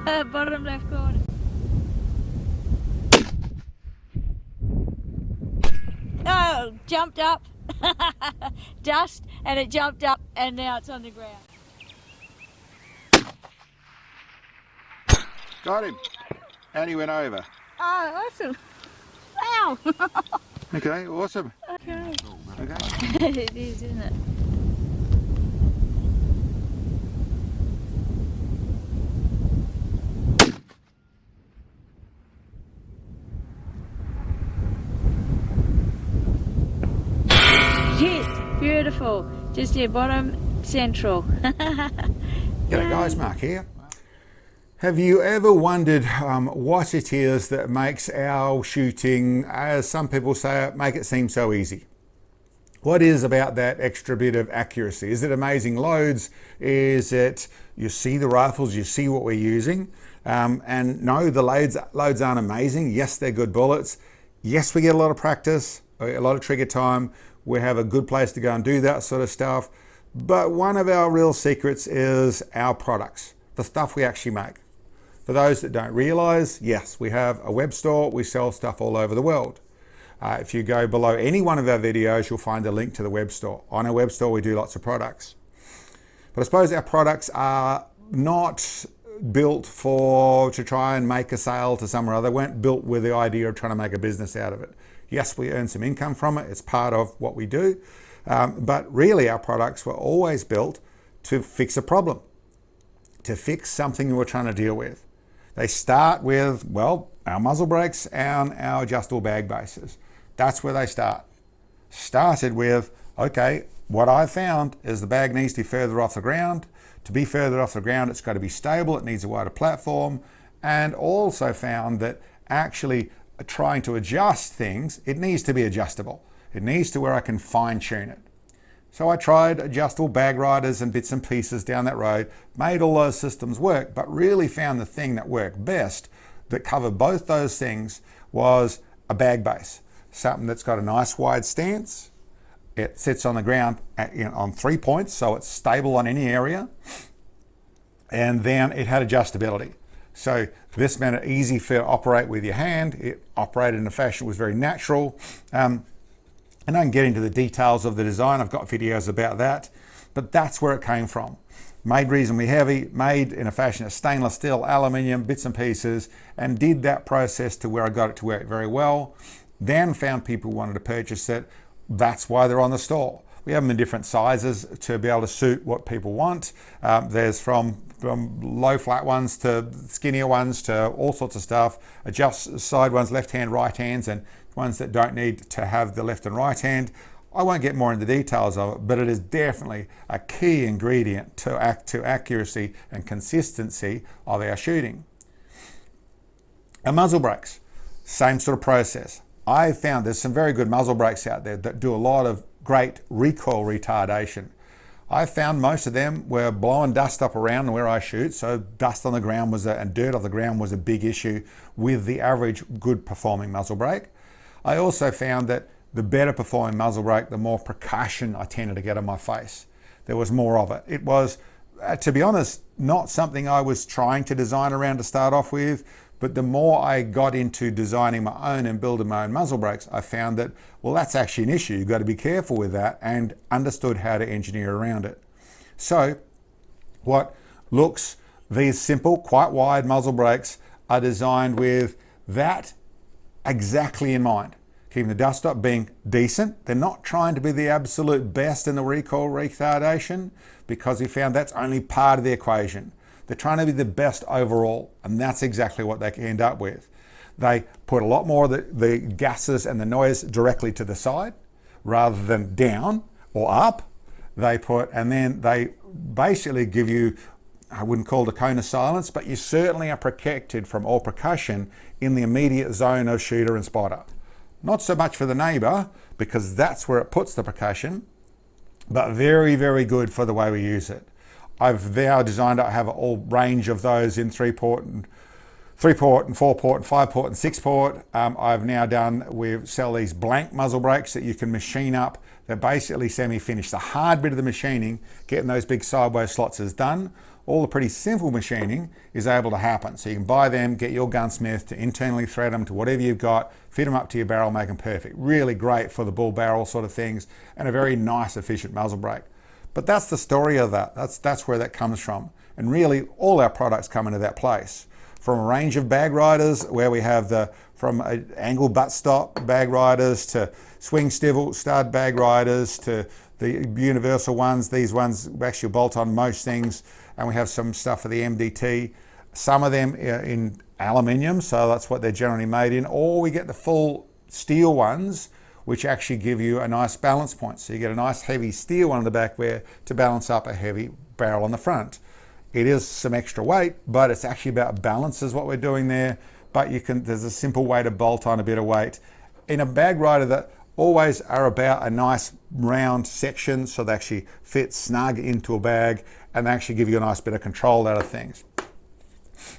Bottom left corner. Oh, jumped up. Dust, and it jumped up, and now it's on the ground. Got him. And he went over. Oh, awesome. Wow. Okay, awesome. Okay. Okay. It is, isn't it? Yes, beautiful. Just here, bottom central. G'day guys, Mark here. Have you ever wondered what it is that makes our shooting, as some people say, make it seem so easy? What is about that extra bit of accuracy? Is it amazing loads? Is it you see the rifles, you see what we're using? And no, the loads aren't amazing. Yes, they're good bullets. Yes, we get a lot of practice, a lot of trigger time. We have a good place to go and do that sort of stuff. But one of our real secrets is our products, the stuff we actually make. For those that don't realize, yes, we have a web store. We sell stuff all over the world. If you go below any one of our videos, you'll find a link to the web store. On our web store, we do lots of products. But I suppose our products are not built to try and make a sale to somewhere or other. They weren't built with the idea of trying to make a business out of it. Yes, we earn some income from it. It's part of what we do. But really, our products were always built to fix a problem, to fix something we're trying to deal with. They start with, well, our muzzle brakes and our adjustable bag bases. That's where they start. Started with, okay, what I found is the bag needs to be further off the ground. To be further off the ground, it's got to be stable. It needs a wider platform. And also found that actually trying to adjust things, it needs to be adjustable. It needs to where I can fine tune it. So I tried adjustable bag riders and bits and pieces down that road, made all those systems work, but really found the thing that worked best, that covered both those things, was a bag base. Something that's got a nice wide stance. It sits on the ground on 3 points, so it's stable on any area. And then it had adjustability. So this meant it easy to operate with your hand. It operated in a fashion that was very natural. And I can get into the details of the design. I've got videos about that, but that's where it came from. Made reasonably heavy, made in a fashion of stainless steel, aluminium, bits and pieces, and did that process to where I got it to work very well. Then found people who wanted to purchase it. That's why they're on the store. We have them in different sizes to be able to suit what people want. There's from low flat ones to skinnier ones to all sorts of stuff. Adjust side ones, left hand, right hands, and ones that don't need to have the left and right hand. I won't get more into the details of it, but it is definitely a key ingredient to accuracy and consistency of our shooting. Our muzzle brakes, same sort of process. I found there's some very good muzzle brakes out there that do a lot of great recoil retardation. I found most of them were blowing dust up around where I shoot, so dust on the ground and dirt off the ground was a big issue with the average good performing muzzle brake. I also found that the better performing muzzle brake, the more percussion I tended to get on my face. There was more of it. It was, to be honest, not something I was trying to design around to start off with, but the more I got into designing my own and building my own muzzle brakes, I found that, well, that's actually an issue. You've got to be careful with that, and understood how to engineer around it. So what looks, these simple, quite wide muzzle brakes are designed with that exactly in mind. Keeping the dust up, being decent. They're not trying to be the absolute best in the recoil retardation, because we found that's only part of the equation. They're trying to be the best overall, and that's exactly what they can end up with. They put a lot more of the gases and the noise directly to the side rather than down or up. And then they basically give you, I wouldn't call it a cone of silence, but you certainly are protected from all percussion in the immediate zone of shooter and spotter. Not so much for the neighbor, because that's where it puts the percussion, but very, very good for the way we use it. I've now designed, I have a whole range of those in 3-port and 4-port and 5-port and 6-port. I've now we sell these blank muzzle brakes that you can machine up. They're basically semi-finished. The hard bit of the machining, getting those big sideways slots, is done. all the pretty simple machining is able to happen. So you can buy them, get your gunsmith to internally thread them to whatever you've got, fit them up to your barrel, make them perfect. Really great for the bull barrel sort of things, and a very nice, efficient muzzle brake. But that's the story of that. That's where that comes from. And really, all our products come into that place. From a range of bag riders, where we have from angle buttstop bag riders to swing stud bag riders to the universal ones. These ones actually bolt on most things, and we have some stuff for the MDT. Some of them in aluminium, so that's what they're generally made in, or we get the full steel ones, which actually give you a nice balance point. So you get a nice heavy steel one on the back there to balance up a heavy barrel on the front. It is some extra weight, but it's actually about balance is what we're doing there. But there's a simple way to bolt on a bit of weight. In a bag rider that always are about a nice round section, so they actually fit snug into a bag and they actually give you a nice bit of control out of things.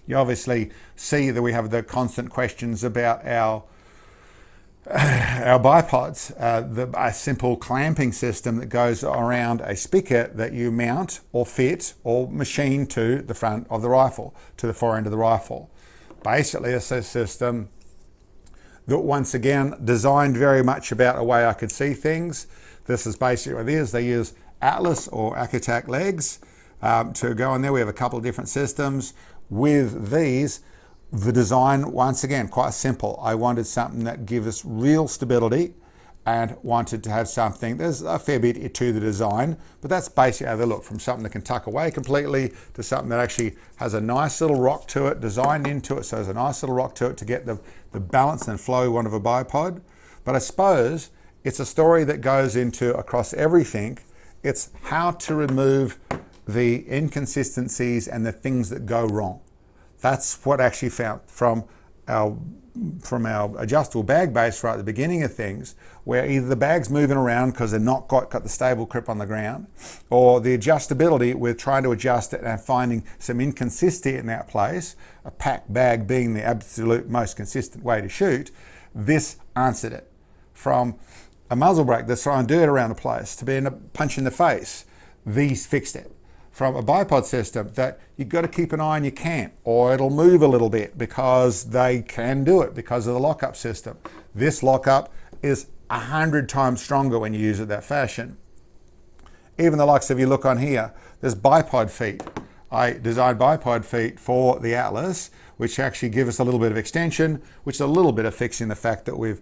You obviously see that we have the constant questions about our bipods, a simple clamping system that goes around a spigot that you mount or fit or machine to the front of the rifle, to the forend of the rifle. Basically, it's a system that, once again, designed very much about a way I could see things. This is basically what it is. They use Atlas or Akutac legs to go in there. We have a couple of different systems. With these, the design, once again, quite simple. I wanted something that gives us real stability and wanted to have something, there's a fair bit to the design, but that's basically how they look, from something that can tuck away completely to something that actually has a nice little rock to it, designed into it, so there's a nice little rock to it to get the balance and flow one of a bipod. But I suppose it's a story that goes into across everything. It's how to remove the inconsistencies and the things that go wrong. That's what I actually found from our adjustable bag base right at the beginning of things, where either the bag's moving around because they're not got the stable grip on the ground, or the adjustability with trying to adjust it and finding some inconsistency in that place, a packed bag being the absolute most consistent way to shoot. This answered it. From a muzzle brake that's throwing dirt around the place to being a punch in the face, these fixed it. From a bipod system that you've got to keep an eye on, you can't, or it'll move a little bit because they can do it because of the lockup system. This lockup is 100 times stronger when you use it that fashion. Even the likes of, you look on here, there's bipod feet. I designed bipod feet for the Atlas, which actually give us a little bit of extension, which is a little bit of fixing the fact that we've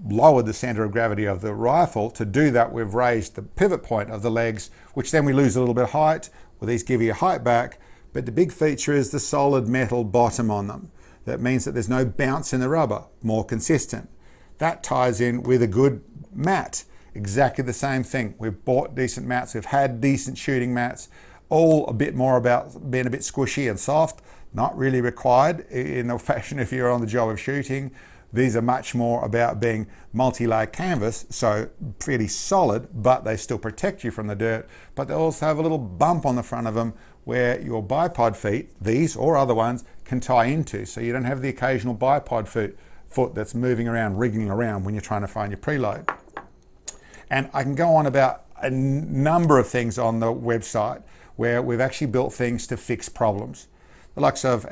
lowered the center of gravity of the rifle. To do that, we've raised the pivot point of the legs, which then we lose a little bit of height. Well, these give you height back, but the big feature is the solid metal bottom on them. That means that there's no bounce in the rubber, more consistent. That ties in with a good mat. Exactly the same thing. We've bought decent mats, we've had decent shooting mats, all a bit more about being a bit squishy and soft, not really required in the fashion if you're on the job of shooting. These are much more about being multi-layer canvas, so pretty solid, but they still protect you from the dirt. But they also have a little bump on the front of them where your bipod feet, these or other ones, can tie into. So you don't have the occasional bipod foot that's moving around, wriggling around when you're trying to find your preload. And I can go on about a number of things on the website where we've actually built things to fix problems. The likes of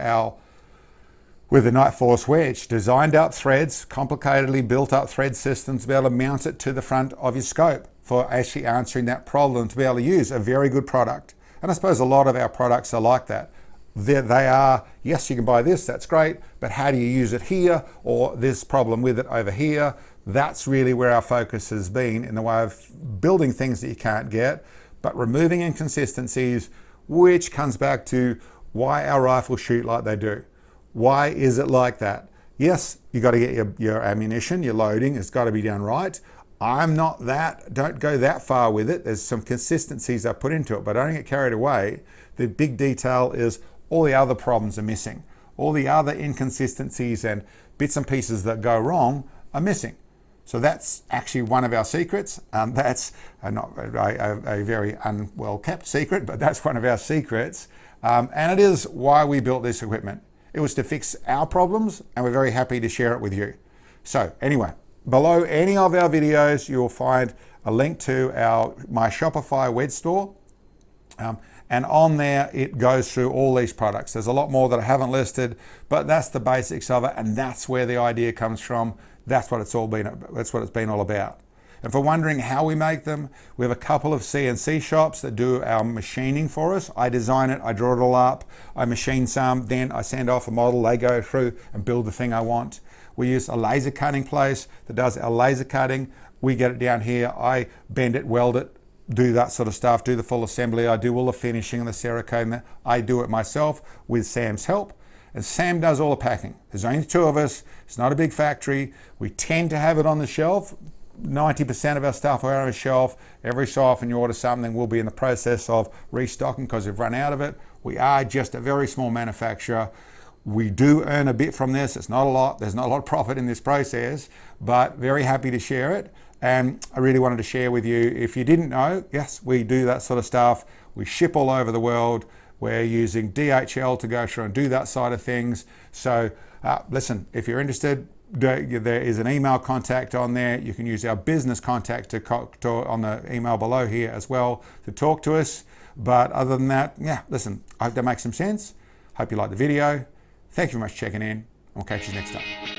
with the Night Force wedge, designed up threads, complicatedly built up thread systems to be able to mount it to the front of your scope for actually answering that problem, to be able to use a very good product. And I suppose a lot of our products are like that. They are, yes, you can buy this, that's great, but how do you use it here, or this problem with it over here? That's really where our focus has been, in the way of building things that you can't get, but removing inconsistencies, which comes back to why our rifles shoot like they do. Why is it like that? Yes, you got to get your ammunition, your loading, it's got to be done right. I'm not that, don't go that far with it. There's some consistencies I put into it, but I don't get carried away. The big detail is all the other problems are missing. All the other inconsistencies and bits and pieces that go wrong are missing. So that's actually one of our secrets. That's not a very unwell kept secret, but that's one of our secrets. And it is why we built this equipment. It was to fix our problems, and we're very happy to share it with you. So anyway, below any of our videos, you'll find a link to my Shopify wedge store. And on there, it goes through all these products. There's a lot more that I haven't listed, but that's the basics of it, and that's where the idea comes from. That's what it's been all about. And for wondering how we make them, we have a couple of CNC shops that do our machining for us. I design it, I draw it all up, I machine some, then I send off a model, they go through and build the thing I want. We use a laser cutting place that does our laser cutting. We get it down here, I bend it, weld it, do that sort of stuff, do the full assembly, I do all the finishing and the Cerakote. I do it myself with Sam's help. And Sam does all the packing. There's only two of us, it's not a big factory. We tend to have it on the shelf. 90% of our stuff are on a shelf. Every so often you order something, we'll be in the process of restocking because we've run out of it. We are just a very small manufacturer. We do earn a bit from this. It's not a lot. There's not a lot of profit in this process, but very happy to share it. And I really wanted to share with you, if you didn't know, yes, we do that sort of stuff. We ship all over the world. We're using DHL to go through and do that side of things. So listen, if you're interested, there is an email contact on there. You can use our business contact on the email below here as well to talk to us. But other than that, yeah, listen, I hope that makes some sense. Hope you liked the video. Thank you very much for checking in. We'll catch you next time.